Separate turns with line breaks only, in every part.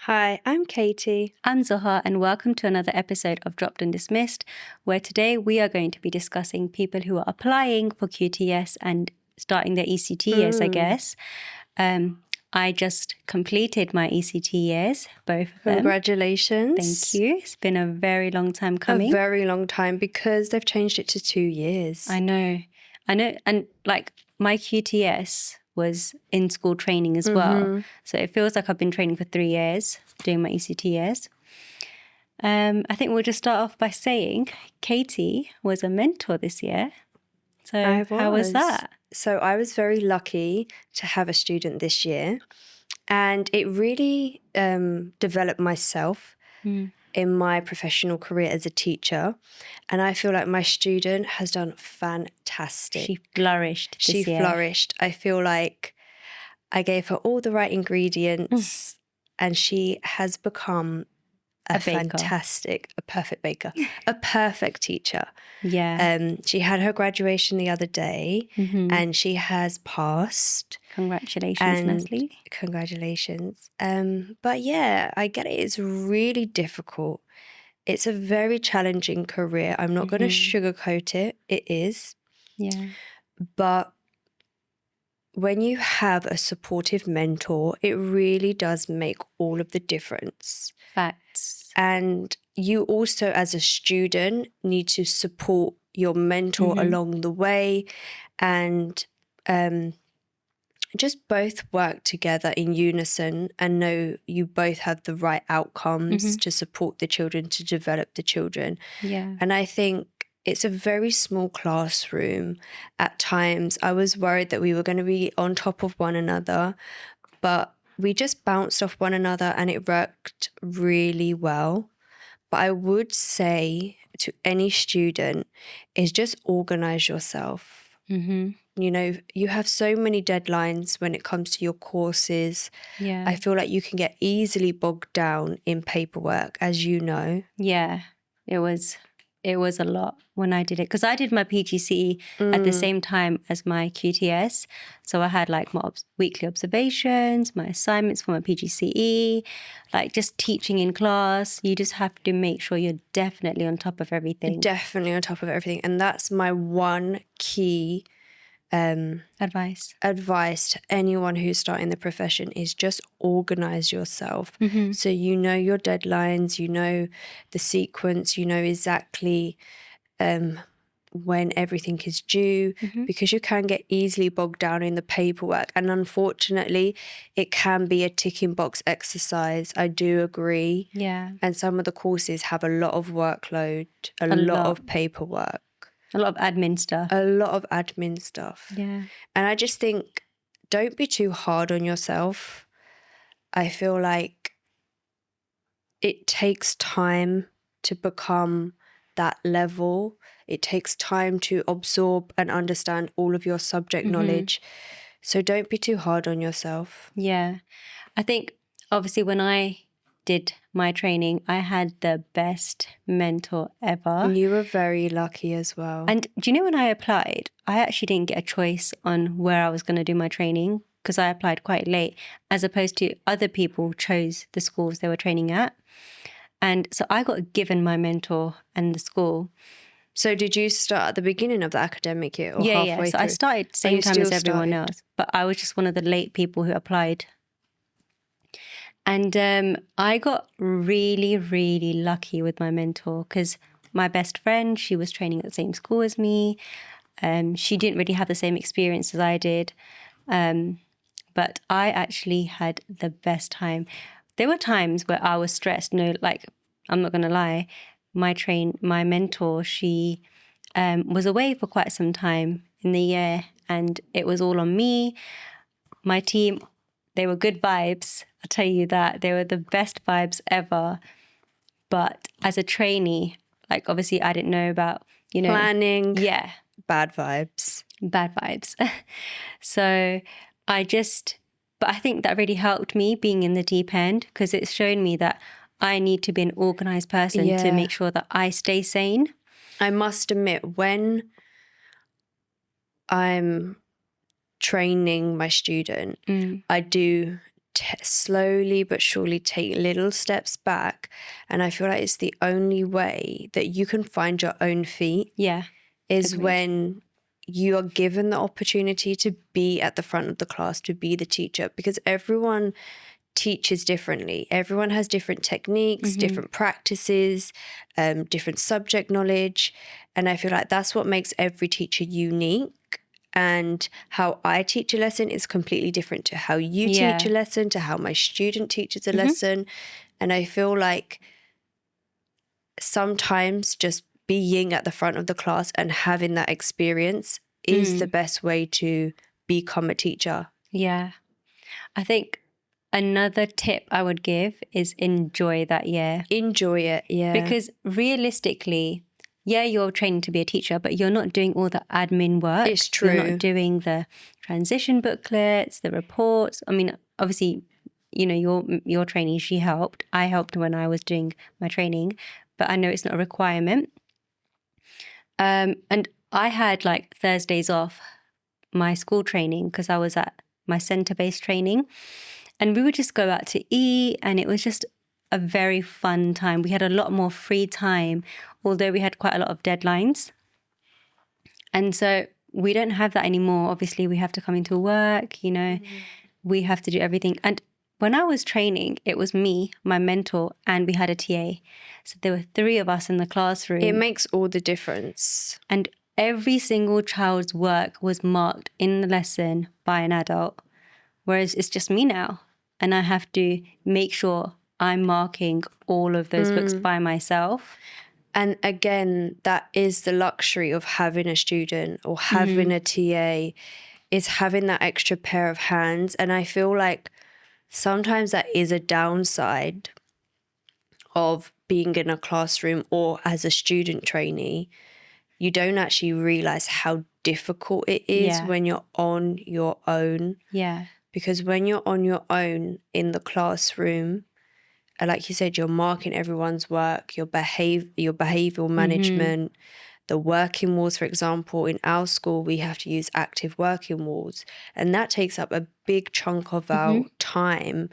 Hi, I'm Katie.
I'm Zoha, and welcome to another episode of Dropped and Dismissed, where today we are going to be discussing people who are applying for QTS and starting their ECT years, I guess. I just completed my ECT years, both of them.
Congratulations.
Thank you. It's been a very long time coming.
A very long time because they've changed it to 2 years.
I know. And like my QTS was in school training as well. So it feels like I've been training for 3 years, doing my ECT years. I think we'll just start off by saying Katie was a mentor this year. So how was that?
So I was very lucky to have a student this year, and it really developed myself in my professional career as a teacher. And I feel like my student has done fantastic.
She flourished this year.
She flourished. I feel like I gave her all the right ingredients and she has become a perfect baker, a perfect teacher.
Yeah.
She had her graduation the other day and she has passed.
Congratulations, Leslie.
Congratulations. But yeah, I get it. It's really difficult. It's a very challenging career. I'm not going to sugarcoat it. It is.
Yeah.
But when you have a supportive mentor, it really does make all of the difference.
Facts.
And you also, as a student, need to support your mentor along the way and just both work together in unison and know you both have the right outcomes to support the children, to develop the children.
Yeah.
And I think it's a very small classroom. At times, I was worried that we were going to be on top of one another, but we just bounced off one another and it worked really well. But I would say to any student is just organize yourself. You know, you have so many deadlines when it comes to your courses.
Yeah.
I feel like you can get easily bogged down in paperwork, as you know.
Yeah, it was a lot when I did it because I did my PGCE at the same time as my QTS. So I had like my weekly observations, my assignments for my PGCE, like just teaching in class. You just have to make sure you're definitely on top of everything.
Definitely on top of everything. And that's my one key
advice
to anyone who's starting the profession is just organize yourself. So you know your deadlines, you know the sequence, you know exactly when everything is due, because you can get easily bogged down in the paperwork. And unfortunately, it can be a ticking box exercise. I do agree.
Yeah.
And some of the courses have a lot of workload, a lot of paperwork.
A lot of admin stuff.
A lot of admin stuff.
Yeah.
And I just think, don't be too hard on yourself. I feel like it takes time to become that level. It takes time to absorb and understand all of your subject knowledge. So don't be too hard on yourself.
Yeah. I think, obviously, when I did my training, I had the best mentor ever.
You were very lucky as well.
And do you know when I applied, I actually didn't get a choice on where I was going to do my training because I applied quite late, as opposed to other people chose the schools they were training at. And so I got given my mentor and the school.
So did you start at the beginning of the academic year or halfway through?
So I started same time as everyone else, but I was just one of the late people who applied. And I got really, really lucky with my mentor because my best friend, she was training at the same school as me. She didn't really have the same experience as I did. But I actually had the best time. There were times where I was stressed. No, like, I'm not going to lie. My mentor, she was away for quite some time in the year and it was all on me. My team, they were good vibes. I'll tell you that. They were the best vibes ever. But as a trainee, like, obviously I didn't know about,
planning.
Yeah.
Bad vibes.
So but I think that really helped me being in the deep end because it's shown me that I need to be an organized person to make sure that I stay sane.
I must admit, when I'm training my student, I do slowly but surely take little steps back. And I feel like it's the only way that you can find your own feet
Yeah.
is
Agreed.
when you are given the opportunity to be at the front of the class, to be the teacher, because everyone teaches differently. Everyone has different techniques, different practices, different subject knowledge. And I feel like that's what makes every teacher unique. And how I teach a lesson is completely different to how you teach a lesson, to how my student teaches a lesson. And I feel like sometimes just being at the front of the class and having that experience is the best way to become a teacher.
Yeah. I think another tip I would give is enjoy that year.
Enjoy it, yeah.
Because realistically, yeah, you're training to be a teacher, but you're not doing all the admin work.
It's true.
You're not doing the transition booklets, the reports. I mean, obviously, you know, your trainee, she helped. I helped when I was doing my training, but I know it's not a requirement. And I had like Thursdays off my school training because I was at my centre-based training. And we would just go out to eat, and it was just a very fun time. We had a lot more free time, although we had quite a lot of deadlines. And so we don't have that anymore. Obviously, we have to come into work, you know, we have to do everything. And when I was training, it was me, my mentor, and we had a TA. So there were 3 of us in the classroom.
It makes all the difference.
And every single child's work was marked in the lesson by an adult, whereas it's just me now. And I have to make sure I'm marking all of those books by myself.
And again, that is the luxury of having a student or having a TA, is having that extra pair of hands. And I feel like sometimes that is a downside of being in a classroom or as a student trainee. You don't actually realize how difficult it is when you're on your own.
Yeah.
Because when you're on your own in the classroom, like you said, you're marking everyone's work, your behavioural management, the working walls, for example. In our school, we have to use active working walls. And that takes up a big chunk of our time,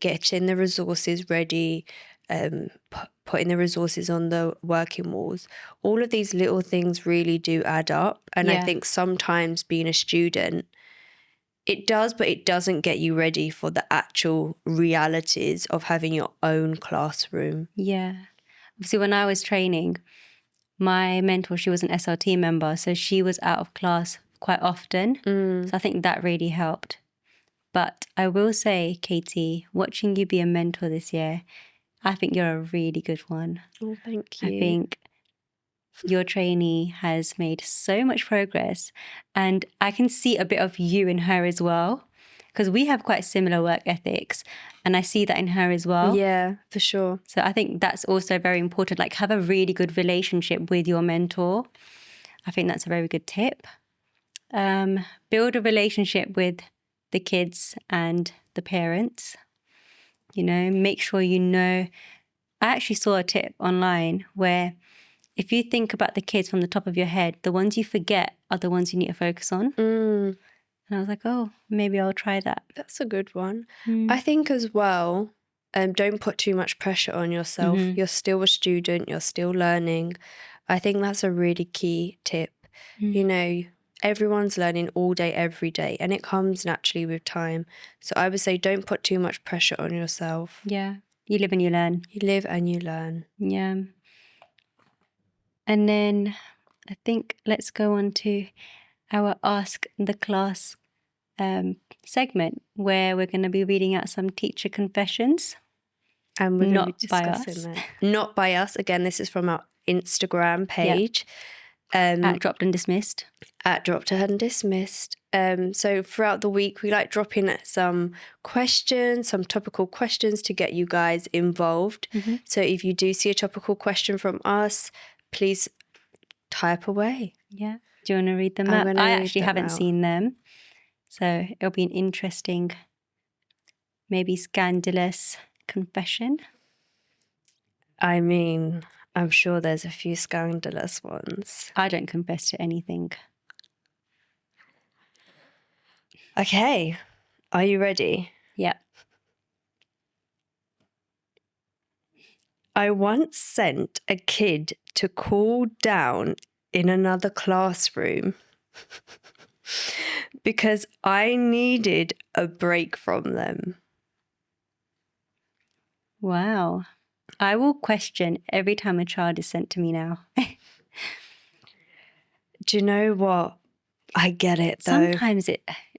getting the resources ready, putting the resources on the working walls. All of these little things really do add up. And I think sometimes being a student, it does, but it doesn't get you ready for the actual realities of having your own classroom.
Yeah. Obviously, when I was training, my mentor, she was an SLT member, so she was out of class quite often. So I think that really helped. But I will say, Katie, watching you be a mentor this year, I think you're a really good one.
Oh, thank you.
I think your trainee has made so much progress, and I can see a bit of you in her as well, because we have quite similar work ethics, and I see that in her as well.
Yeah, for sure.
So I think that's also very important, like have a really good relationship with your mentor. I think that's a very good tip. Build a relationship with the kids and the parents. You know, make sure you know. I actually saw a tip online where if you think about the kids from the top of your head, the ones you forget are the ones you need to focus on. And I was like, oh, maybe I'll try that.
That's a good one. I think as well, don't put too much pressure on yourself. You're still a student. You're still learning. I think that's a really key tip. You know, everyone's learning all day, every day, and it comes naturally with time. So I would say don't put too much pressure on yourself.
Yeah. You live and you learn.
You live and you learn.
Yeah. And then I think let's go on to our Ask the Class segment, where we're going to be reading out some teacher confessions.
And we're going to be
Not by
discussing
us.
that. Not by us. Again, this is from our Instagram page.
At Dropped and Dismissed.
At Dropped and Dismissed. So throughout the week, we like dropping some questions, some topical questions to get you guys involved. So if you do see a topical question from us, please type away.
Yeah. Do you want to read them out? I actually haven't seen them. So it'll be an interesting, maybe scandalous confession.
I mean, I'm sure there's a few scandalous ones.
I don't confess to anything.
Okay. Are you ready?
Yeah.
I once sent a kid to cool down in another classroom because I needed a break from them.
Wow. I will question every time a child is sent to me now.
Do you know what? I get it though.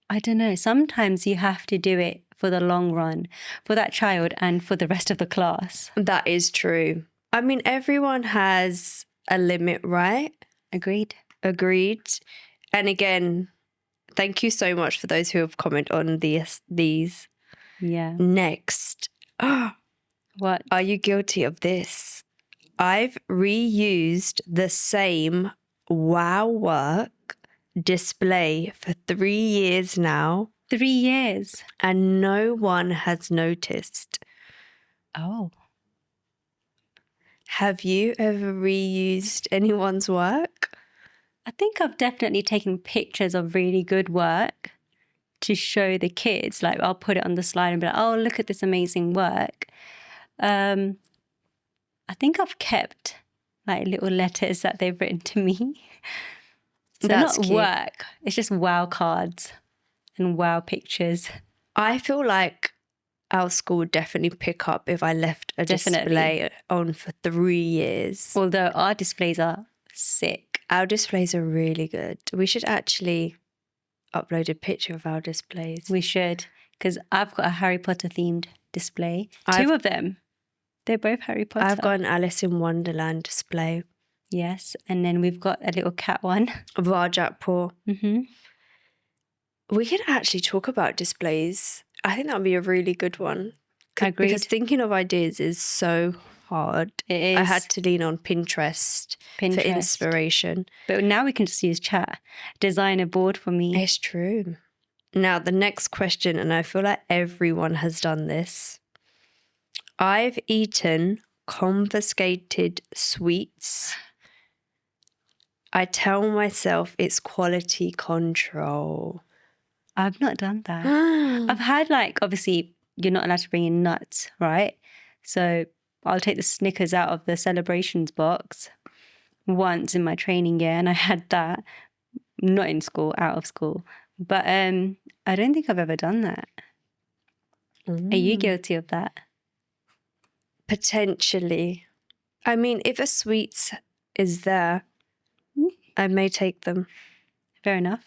I don't know, sometimes you have to do it for the long run, for that child and for the rest of the class.
That is true. I mean, everyone has a limit, right?
Agreed.
Agreed. And again, thank you so much for those who have commented on these.
Yeah.
Next.
What?
Are you guilty of this? I've reused the same wow work display for 3 years now,
3 years.
and no one has noticed.
Oh.
Have you ever reused anyone's work?
I think I've definitely taken pictures of really good work to show the kids. Like, I'll put it on the slide and be like, oh, look at this amazing work. I think I've kept like little letters that they've written to me. So
That's
not
cute.
work, it's just wow cards and wow pictures.
I feel like our school would definitely pick up if I left a display on for 3 years.
Although our displays are sick.
Our displays are really good. We should actually upload a picture of our displays.
We should, because I've got a Harry Potter themed display. Two of them. They're both Harry Potter.
I've got an Alice in Wonderland display.
Yes, and then we've got a little cat one.
Rajatpur.
Mm-hmm.
We could actually talk about displays. I think that would be a really good one.
Agreed.
Because thinking of ideas is so hard.
It is.
I had to lean on Pinterest for inspiration.
But now we can just use chat. Design a board for me.
It's true. Now, the next question, and I feel like everyone has done this. I've eaten confiscated sweets. I tell myself it's quality control.
I've not done that. I've had, like, obviously, you're not allowed to bring in nuts, right? So I'll take the Snickers out of the celebrations box once in my training year, and I had that, not in school, out of school. But I don't think I've ever done that. Are you guilty of that?
Potentially. I mean, if a sweets is there, I may take them.
Fair enough.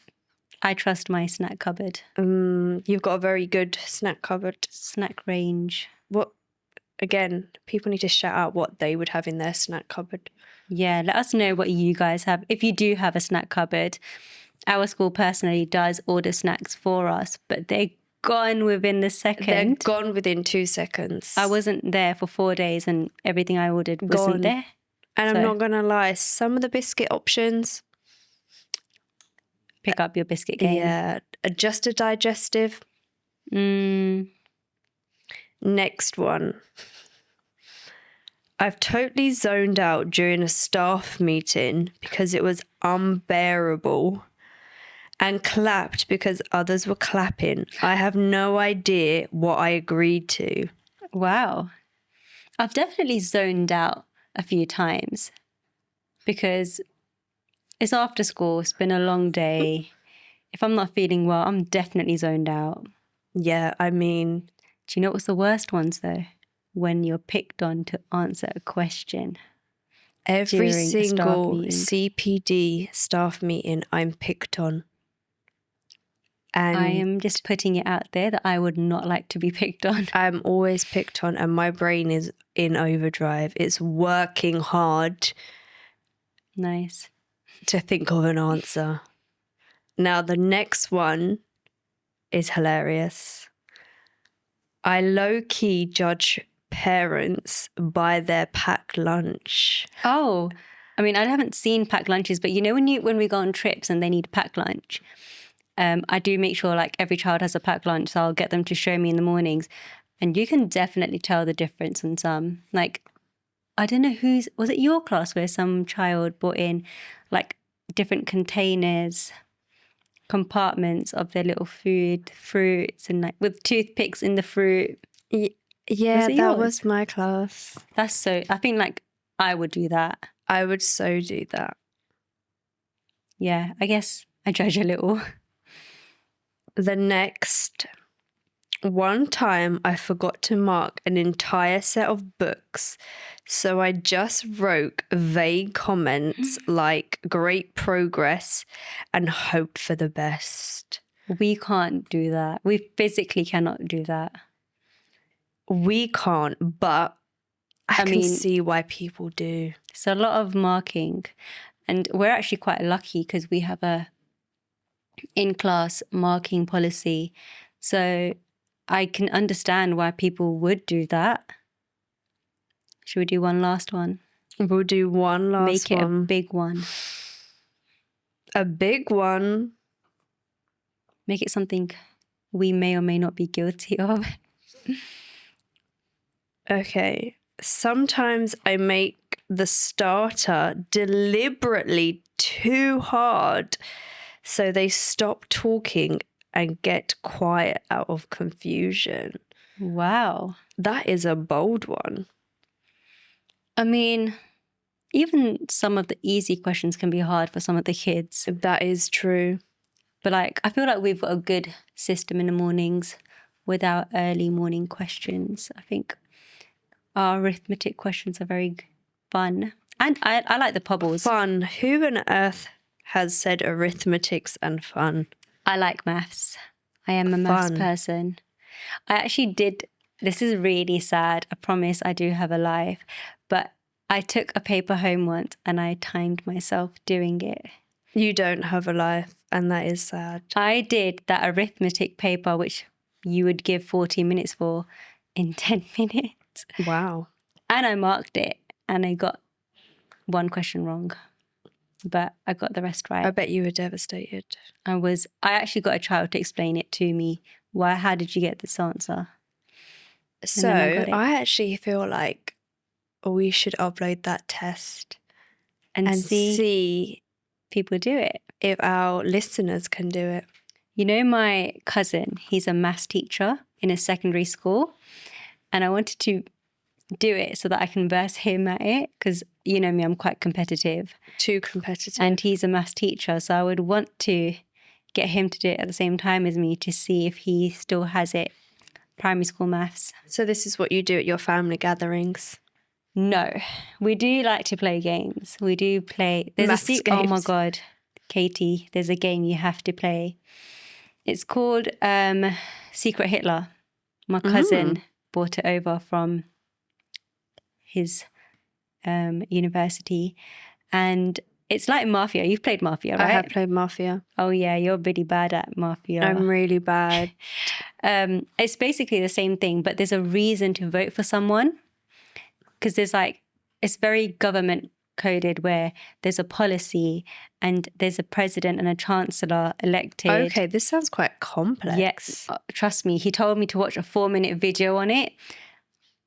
I trust my snack cupboard.
You've got a very good snack cupboard.
Snack range.
What? Again, people need to shout out what they would have in their snack cupboard.
Yeah, let us know what you guys have. If you do have a snack cupboard, our school personally does order snacks for us, but they're gone within the second.
They're gone within 2 seconds.
I wasn't there for 4 days and everything I ordered wasn't there.
And I'm not going to lie, some of the biscuit options...
Pick up your biscuit game.
Yeah, just a digestive. Next one. I've totally zoned out during a staff meeting because it was unbearable, and clapped because others were clapping. I have no idea what I agreed to.
Wow. I've definitely zoned out a few times because it's after school, it's been a long day. If I'm not feeling well, I'm definitely zoned out.
Yeah, I mean...
Do you know what's the worst ones, though? When you're picked on to answer a question.
Every single CPD staff meeting, I'm picked on. And
I am just putting it out there that I would not like to be picked on.
I'm always picked on and my brain is in overdrive. It's working hard.
Nice.
To think of an answer. Now, the next one is hilarious. I low-key judge parents by their packed lunch.
Oh, I mean, I haven't seen packed lunches, but you know when we go on trips and they need a packed lunch, I do make sure like every child has a packed lunch, so I'll get them to show me in the mornings. And you can definitely tell the difference in some. Like, I don't know was it your class where some child brought in like different containers, compartments of their little food, fruits, and like with toothpicks in the fruit.
Yeah,
Was it
that
yours?
was my class.
That's so, I think like I would do that.
I would so do that.
Yeah, I guess I judge a little.
The next one time I forgot to mark an entire set of books, so I just wrote vague comments like great progress and hoped for the best.
We can't do that. We physically cannot do that.
We can't, but I can
mean,
see why people do.
it's a lot of marking. And we're actually quite lucky because we have a in-class marking policy. So I can understand why people would do that. Should we do one last one?
We'll do one last
Make it
one.
a big one.
A big one.
Make it something we may or may not be guilty of.
Okay. Sometimes I make the starter deliberately too hard so they stop talking and get quiet out of confusion.
Wow.
That is a bold one.
I mean, even some of the easy questions can be hard for some of the kids.
That is true.
But like, I feel like we've got a good system in the mornings with our early morning questions. I think our arithmetic questions are very fun. And I like the pobbles.
Fun. Who on earth has said arithmetics and fun?
I like maths. I am a maths
Fun.
person. I actually did, this is really sad. I promise I do have a life. But I took a paper home once and I timed myself doing it.
You don't have a life, and that is sad.
I did that arithmetic paper, which you would give 40 minutes for, in 10 minutes.
Wow.
And I marked it and I got one question wrong. But I got the rest right.
I bet you were devastated.
I actually got a child to explain it to me. How did you get this answer?
So
then
I actually feel like we should upload that test
And
see
people do it.
if our listeners can do it.
You know, my cousin, he's a maths teacher in a secondary school. And I wanted to do it so that I can verse him at it. Because you know me, I'm quite competitive.
Too competitive.
And he's a maths teacher. So I would want to get him to do it at the same time as me to see if he still has it. Primary school maths.
So this is what you do at your family gatherings?
No, we do like to play games. We do play. There's
Maths
a Oh my
games.
God, Katie, there's a game you have to play. It's called Secret Hitler. My cousin brought it over from his university. And it's like Mafia. You've played Mafia, right?
I have played Mafia.
Oh yeah, you're really bad at Mafia.
I'm really bad.
It's basically the same thing, but there's a reason to vote for someone. Because there's like, it's very government coded where there's a policy and there's a president and a chancellor elected.
Okay, this sounds quite complex.
Yes, trust me. He told me to watch a 4-minute video on it.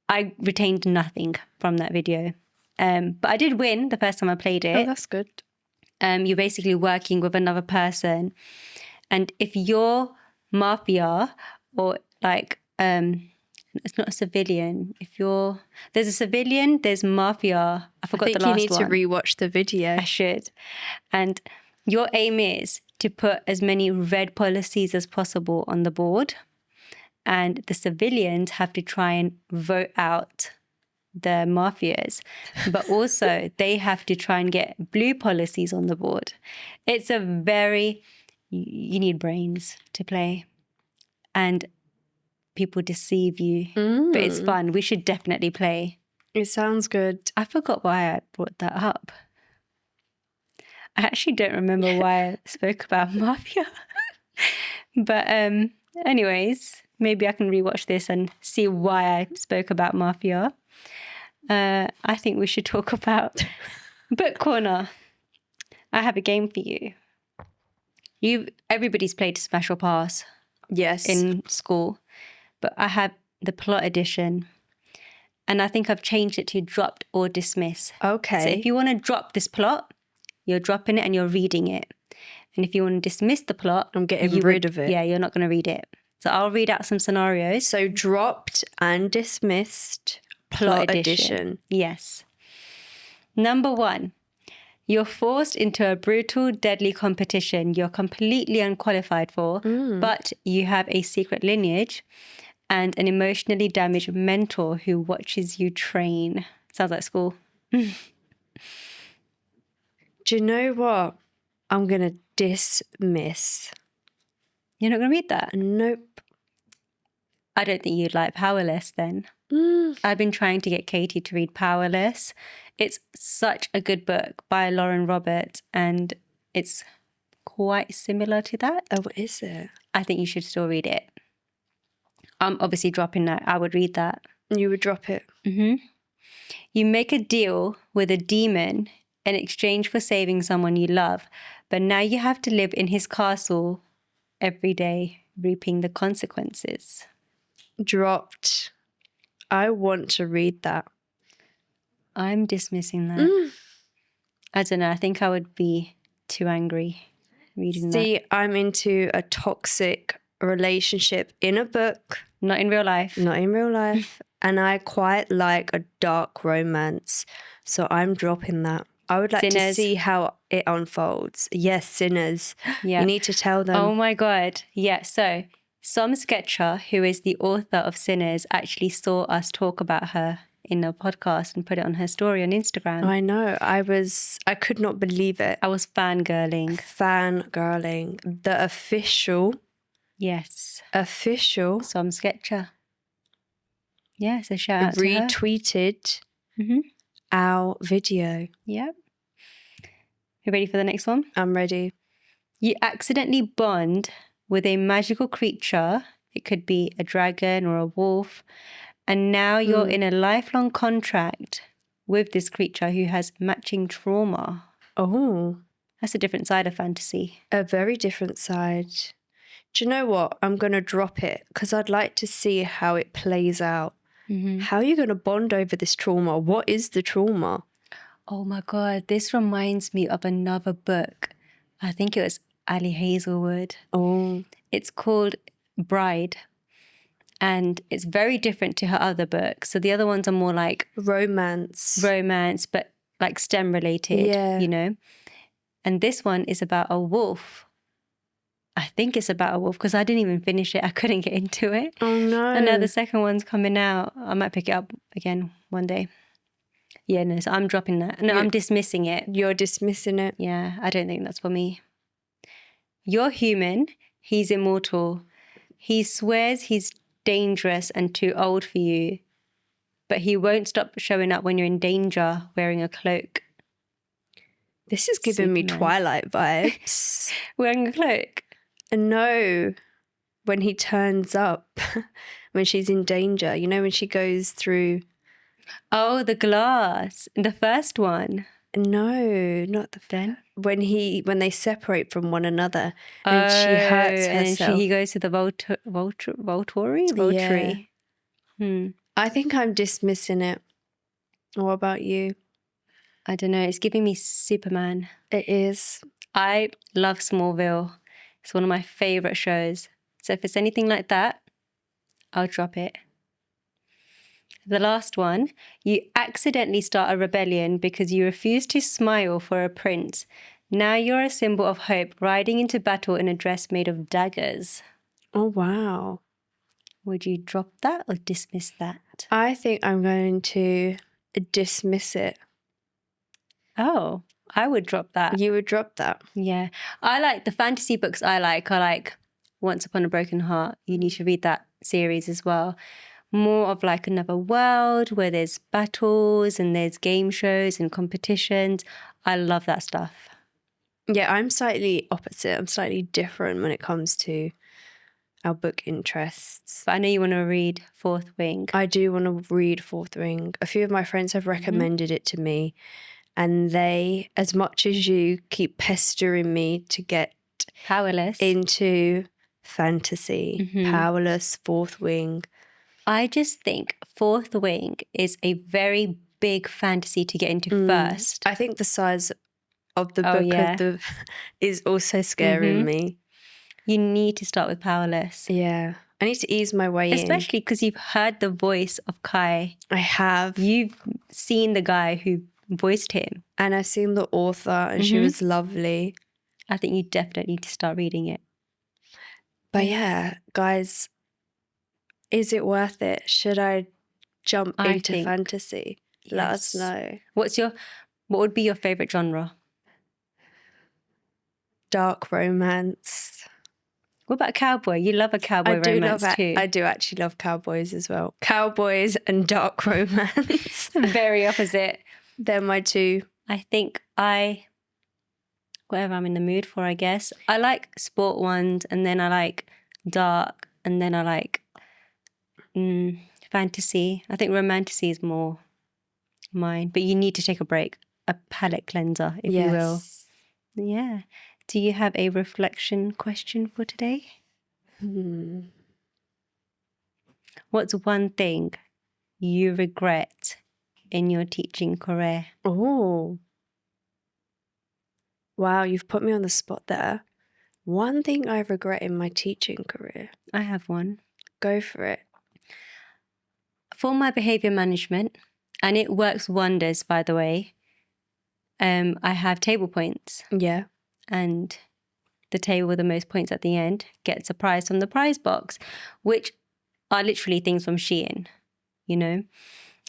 I retained nothing from that video. But I did win the first time I played it.
Oh, that's good.
You're basically working with another person. And if you're mafia or like, it's not a civilian. There's a civilian, there's mafia. I forgot the last one.
I think you need to rewatch the video.
I should. And your aim is to put as many red policies as possible on the board. And the civilians have to try and vote out the mafias. But also they have to try and get blue policies on the board. It's a very, you need brains to play. And people deceive you. But it's fun. We should definitely play.
It sounds good.
I forgot why I brought that up. I actually don't remember why I spoke about Mafia. But anyways, maybe I can rewatch this and see why I spoke about Mafia. I think we should talk about Book Corner. I have a game for you. Everybody's played Special Pass.
Yes.
In school. But I have the plot edition. And I think I've changed it to dropped or dismiss.
Okay.
So if you want to drop this plot, you're dropping it and you're reading it. And if you want to dismiss the plot,
I'm getting rid of it.
Yeah, you're not going to read it. It's So I'll read out some scenarios.
So dropped and dismissed,
Plot addition. Yes. Number 1. You're forced into a brutal, deadly competition you're completely unqualified for, but you have a secret lineage and an emotionally damaged mentor who watches you train. Sounds like school.
Do you know what? I'm going to dismiss.
You're not going to read that?
Nope.
I don't think you'd like Powerless then. I've been trying to get Katie to read Powerless. It's such a good book by Lauren Roberts, and it's quite similar to that.
Oh, what is it?
I think you should still read it. I'm obviously dropping that. I would read that.
You would drop it.
You make a deal with a demon in exchange for saving someone you love, but now you have to live in his castle every day, reaping the consequences.
Dropped. I want to read that.
I'm dismissing that. I don't know. I think I would be too angry reading that.
See, I'm into a toxic relationship in a book.
Not in real life.
Not in real life. And I quite like a dark romance. So I'm dropping that. I would like to
Sinners.
see how it unfolds. Yes, Sinners.
Yeah.
You need to tell them.
Oh my God. Yeah. So Som Sketcher, who is the author of Sinners, actually saw us talk about her in a podcast and put it on her story on Instagram.
I know. I could not believe it.
I was fangirling.
Fangirling. The official
Yes. Som Sketcher. Yeah, so shout out to her.
retweeted our video.
Yep. You ready for the next one?
I'm ready.
You accidentally bond with a magical creature. It could be a dragon or a wolf. And now you're in a lifelong contract with this creature who has matching trauma.
Oh,
That's a different side of fantasy.
a very different side. Do you know what? I'm going to drop it because I'd like to see how it plays out. How are you going to bond over this trauma? What is the trauma?
Oh my God, this reminds me of another book. I think it was Ali Hazelwood.
Oh,
It's called Bride. And it's very different to her other books. So the other ones are more like
romance.
but like STEM related,
Yeah.
you know. And this one is about a wolf. I think it's about a wolf because I didn't even finish it. I couldn't get into it.
Oh, no.
And now the second one's coming out. I might pick it up again one day. Yeah, no, so I'm dropping that. No, I'm dismissing it.
You're dismissing it.
Yeah, I don't think that's for me. You're human. He's immortal. He swears he's dangerous and too old for you, but he won't stop showing up when you're in danger wearing a cloak.
This is giving me
Superman.
Twilight vibes.
Wearing a cloak?
No, when he turns up, when she's in danger, you know, when she goes through.
Oh, the glass. The first one.
No, not the
Then?
when they separate from one another and she hurts
and
herself.
then he goes to the Volturi.
I think I'm dismissing it. What about you?
I don't know. It's giving me Superman.
It is.
I love Smallville. It's one of my favorite shows. So if it's anything like that, I'll drop it. The last one, you accidentally start a rebellion because you refuse to smile for a prince. Now you're a symbol of hope, riding into battle in a dress made of daggers.
Oh, wow.
Would you drop that or dismiss that?
I think I'm going to dismiss it.
Oh, I would drop that.
You would drop that.
Yeah. I like the fantasy books I like Once Upon a Broken Heart. You need to read that series as well. More of like another world where there's battles and there's game shows and competitions. I love that stuff.
Yeah, I'm slightly opposite. I'm slightly different when it comes to our book interests.
But I know you want to read Fourth Wing.
I do want to read Fourth Wing. A few of my friends have recommended it to me, and they, as much as you, keep pestering me to get
Powerless.
into fantasy. Powerless, Fourth Wing.
I just think Fourth Wing is a very big fantasy to get into first.
I think the size of the book is also scaring me.
You need to start with Powerless.
Yeah. I need to ease my way in.
Especially because you've heard the voice of Kai.
I have.
You've seen the guy who voiced him.
And I've seen the author, and she was lovely.
I think you definitely need to start reading it.
But yeah, guys, is it worth it? Should I jump into fantasy? Let us know.
What would be your favorite genre?
Dark romance.
What about cowboy? You love a cowboy romance too.
I do actually love cowboys as well. Cowboys and dark romance.
Very opposite.
They're my two.
I think whatever I'm in the mood for, I guess. I like sport ones, and then I like dark, and then I like fantasy. I think romantasy is more mine, but you need to take a break, a palate cleanser, if you will. Yeah. Do you have a reflection question for today? What's one thing you regret in your teaching career?
Oh. Wow, you've put me on the spot there. One thing I regret in my teaching career.
I have one.
Go for it.
For my behaviour management, and it works wonders, by the way, I have table points.
Yeah.
And the table with the most points at the end gets a prize from the prize box, which are literally things from Shein, you know,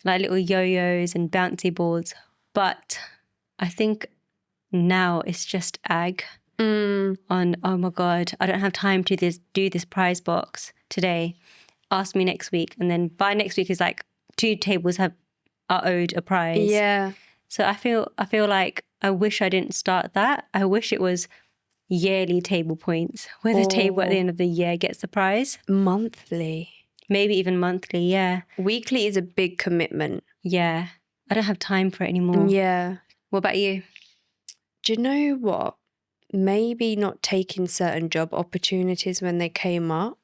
like little yo-yos and bouncy balls. But I think now it's just ag on, oh my God, I don't have time to do this prize box today. Ask me next week. And then by next week is like 2 tables are owed a prize.
Yeah.
So I feel like I wish I didn't start that. I wish it was yearly table points, where the table at the end of the year gets the prize.
Monthly.
Maybe even monthly, yeah.
Weekly is a big commitment.
Yeah. I don't have time for it anymore.
Yeah.
What about you?
Do you know what? Maybe not taking certain job opportunities when they came up.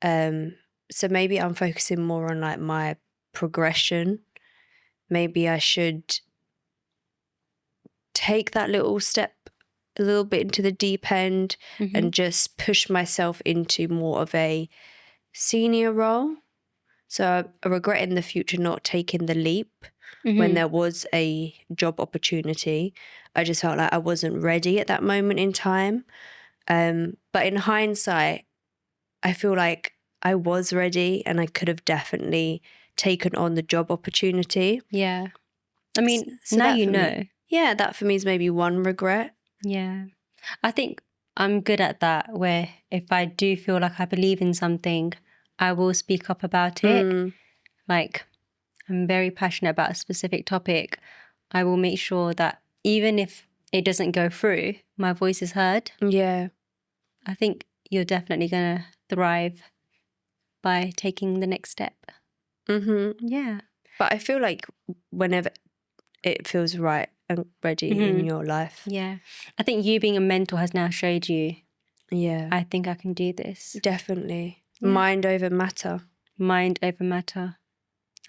So maybe I'm focusing more on like my progression. Maybe I should take that little step a little bit into the deep end and just push myself into more of a senior role. So I regret in the future not taking the leap when there was a job opportunity. I just felt like I wasn't ready at that moment in time. But in hindsight, I feel like I was ready and I could have definitely taken on the job opportunity.
Yeah. I mean,
So
now
that
you
for
know.
me, yeah, that for me is maybe one regret.
Yeah. I think I'm good at that, where if I do feel like I believe in something, I will speak up about it. Like, I'm very passionate about a specific topic. I will make sure that even if it doesn't go through, my voice is heard.
Yeah.
I think you're definitely going to thrive by taking the next step. Yeah.
But I feel like whenever it feels right and ready in your life.
Yeah. I think you being a mentor has now showed you,
Yeah.
I think I can do this.
Definitely.
Yeah.
Mind over matter.
Mind over matter.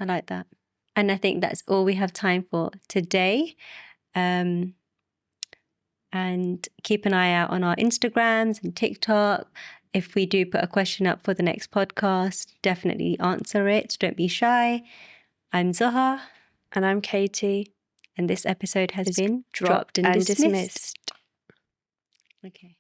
I like that. And I think that's all we have time for today. And keep an eye out on our Instagrams and TikTok. If we do put a question up for the next podcast, definitely answer it. Don't be shy. I'm Zoha.
And I'm Katie.
And this episode has been dropped and dismissed. Okay.